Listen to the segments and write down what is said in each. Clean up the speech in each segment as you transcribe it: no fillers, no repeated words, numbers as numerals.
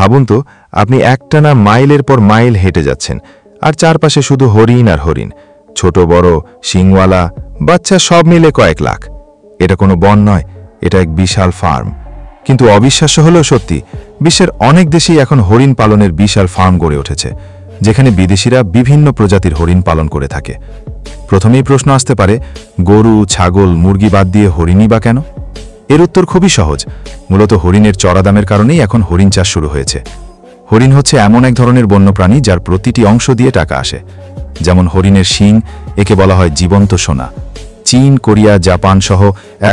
ভাবুন তো, আপনি একটানা মাইলের পর মাইল হেঁটে যাচ্ছেন, আর চারপাশে শুধু হরিণ আর হরিণ, ছোট বড়, শিংওয়ালা, বাচ্চা, সব মিলে কয়েক লাখ। এটা কোনো বন নয়, এটা এক বিশাল ফার্ম। কিন্তু অবিশ্বাস্য হলেও সত্যি, বিশ্বের অনেক দেশেই এখন হরিণ পালনের বিশাল ফার্ম গড়ে উঠেছে, যেখানে বিদেশিরা বিভিন্ন প্রজাতির হরিণ পালন করে থাকে। প্রথমেই প্রশ্ন আসতে পারে, গরু, ছাগল, মুরগি বাদ দিয়ে হরিণই বা কেন? এর উত্তর খুবই সহজ। মূলত হরিণের চড়া দামের কারণেই এখন হরিণ চাষ শুরু হয়েছে। হরিণ হচ্ছে এমন এক ধরনের বন্যপ্রাণী যার প্রতিটি অংশ দিয়ে টাকা আসে। যেমন হরিণের শিং, একে বলা হয় জীবন্ত সোনা। চীন, কোরিয়া, জাপান সহ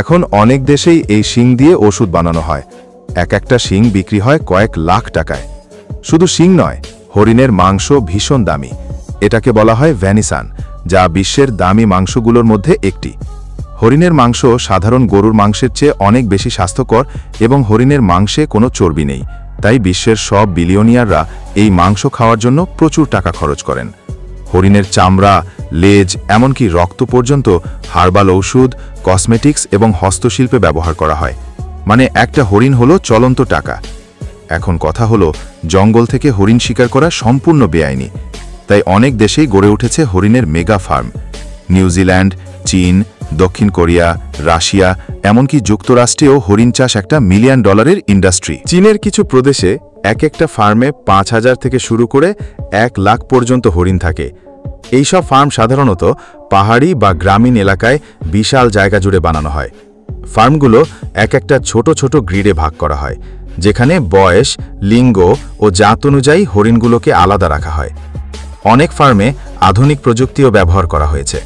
এখন অনেক দেশেই এই শিং দিয়ে ওষুধ বানানো হয়। এক একটা শিং বিক্রি হয় কয়েক লাখ টাকায়। শুধু শিং নয়, হরিণের মাংস ভীষণ দামি। এটাকে বলা হয় ভ্যানিসান, যা বিশ্বের দামি মাংসগুলোর মধ্যে একটি। হরিণের মাংস সাধারণ গরুর মাংসের চেয়ে অনেক বেশি স্বাস্থ্যকর এবং হরিণের মাংসে কোনো চর্বি নেই। তাই বিশ্বের সব বিলিয়নিয়াররা এই মাংস খাওয়ার জন্য প্রচুর টাকা খরচ করেন। হরিণের চামড়া, লেজ, এমনকি রক্ত পর্যন্ত হার্বাল ঔষধ, কসমেটিক্স এবং হস্তশিল্পে ব্যবহার করা হয়। মানে একটা হরিণ হলো চলন্ত টাকা। এখন কথা হলো, জঙ্গল থেকে হরিণ শিকার করা সম্পূর্ণ বেআইনি। তাই অনেক দেশেই গড়ে উঠেছে হরিণের মেগা ফার্ম। নিউজিল্যান্ড, চীন, দক্ষিণ কোরিয়া, রাশিয়া, এমনকি যুক্তরাষ্ট্রেও হরিণ চাষ একটা $1 মিলিয়ন ইন্ডাস্ট্রি। চীনের কিছু প্রদেশে এক একটা ফার্মে 5,000 থেকে শুরু করে 1 লাখ পর্যন্ত হরিণ থাকে। এইসব ফার্ম সাধারণত পাহাড়ি বা গ্রামীণ এলাকায় বিশাল জায়গা জুড়ে বানানো হয়। ফার্মগুলো এক একটা ছোট ছোট গ্রিডে ভাগ করা হয়, যেখানে বয়স, লিঙ্গ ও জাত অনুযায়ী হরিণগুলোকে আলাদা রাখা হয়। অনেক ফার্মে আধুনিক প্রযুক্তিও ব্যবহার করা হয়েছে,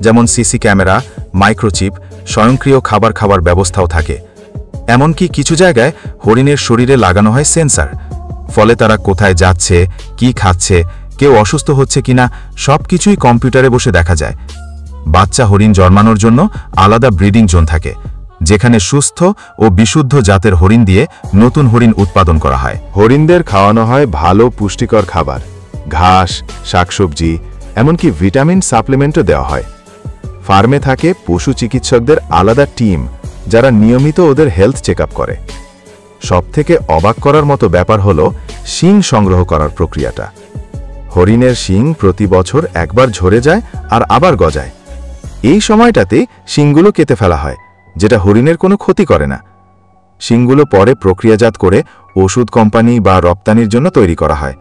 যেমন সিসি ক্যামেরা, মাইক্রোচিপ, স্বয়ংক্রিয় খাবার ব্যবস্থাও থাকে। এমনকি কিছু জায়গায় হরিণের শরীরে লাগানো হয় সেন্সর। ফলে তারা কোথায় যাচ্ছে, কি খাচ্ছে, কেউ অসুস্থ হচ্ছে কিনা, সবকিছুই কম্পিউটারে বসে দেখা যায়। বাচ্চা হরিণ জন্মানোর জন্য আলাদা ব্রিডিং জোন থাকে, যেখানে সুস্থ ও বিশুদ্ধ জাতের হরিণ দিয়ে নতুন হরিণ উৎপাদন করা হয়। হরিণদের খাওয়ানো হয় ভালো পুষ্টিকর খাবার, ঘাস, শাকসবজি, এমনকি ভিটামিন সাপ্লিমেন্টও দেওয়া হয়। ফার্মে থাকে পশু চিকিৎসকদের আলাদা টিম, যারা নিয়মিত ওদের হেলথ চেক আপ করে। সবথেকে অবাক করার মতো ব্যাপার হলো শিং সংগ্রহ করার প্রক্রিয়াটা। হরিণের শিং প্রতি বছর একবার ঝরে যায় আর আবার গজায়। এই সময়টাতে শিংগুলো কেটে ফেলা হয়, যেটা হরিণের কোনো ক্ষতি করে না। শিংগুলো পরে প্রক্রিয়াজাত করে ওষুধ কোম্পানি বা রপ্তানির জন্য তৈরি করা হয়।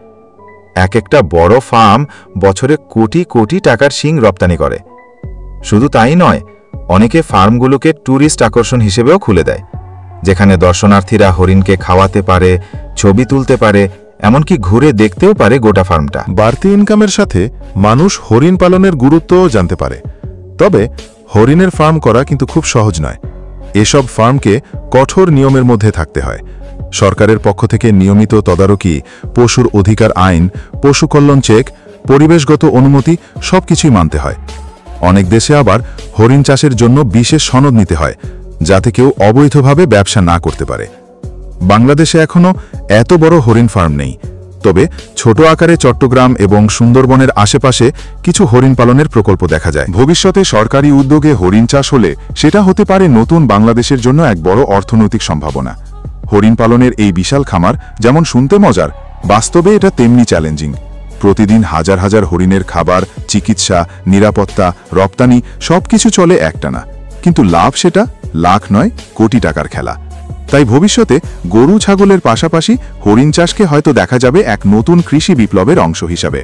এক একটা বড় ফার্ম বছরে কোটি কোটি টাকার শিং রপ্তানি করে। শুধু তাই নয়, অনেকে ফার্মগুলোকে ট্যুরিস্ট আকর্ষণ হিসেবেও খুলে দেয়, যেখানে দর্শনার্থীরা হরিণকে খাওয়াতে পারে, ছবি তুলতে পারে, এমনকি ঘুরে দেখতেও পারে গোটা ফার্মটা। বাড়তি ইনকামের সাথে মানুষ হরিণ পালনের গুরুত্বও জানতে পারে। তবে হরিণের ফার্ম করা কিন্তু খুব সহজ নয়। এসব ফার্মকে কঠোর নিয়মের মধ্যে থাকতে হয়। সরকারের পক্ষ থেকে নিয়মিত তদারকি, পশুর অধিকার আইন, পশু কল্যাণ চেক, পরিবেশগত অনুমতি সবকিছুই মানতে হয়। অনেক দেশে আবার হরিণ চাষের জন্য বিশেষ সনদ নিতে হয়, যাতে কেউ অবৈধভাবে ব্যবসা না করতে পারে। বাংলাদেশে এখনো এত বড় হরিণ ফার্ম নেই, তবে ছোট আকারে চট্টগ্রাম এবং সুন্দরবনের আশেপাশে কিছু হরিণ পালনের প্রকল্প দেখা যায়। ভবিষ্যতে সরকারি উদ্যোগে হরিণ চাষ হলে সেটা হতে পারে নতুন বাংলাদেশের জন্য এক বড় অর্থনৈতিক সম্ভাবনা। হরিণ পালনের এই বিশাল খামার যেমন শুনতে মজার, বাস্তবে এটা তেমনি চ্যালেঞ্জিং। প্রতিদিন হাজার হাজার হরিণের খাবার, চিকিৎসা, নিরাপত্তা, রপ্তানি সবকিছু চলে একটানা। কিন্তু লাভ সেটা লাখ নয়, কোটি টাকার খেলা। তাই ভবিষ্যতে গরু ছাগলের পাশাপাশি হরিণ চাষকে হয়তো দেখা যাবে এক নতুন কৃষি বিপ্লবের অংশ হিসাবে।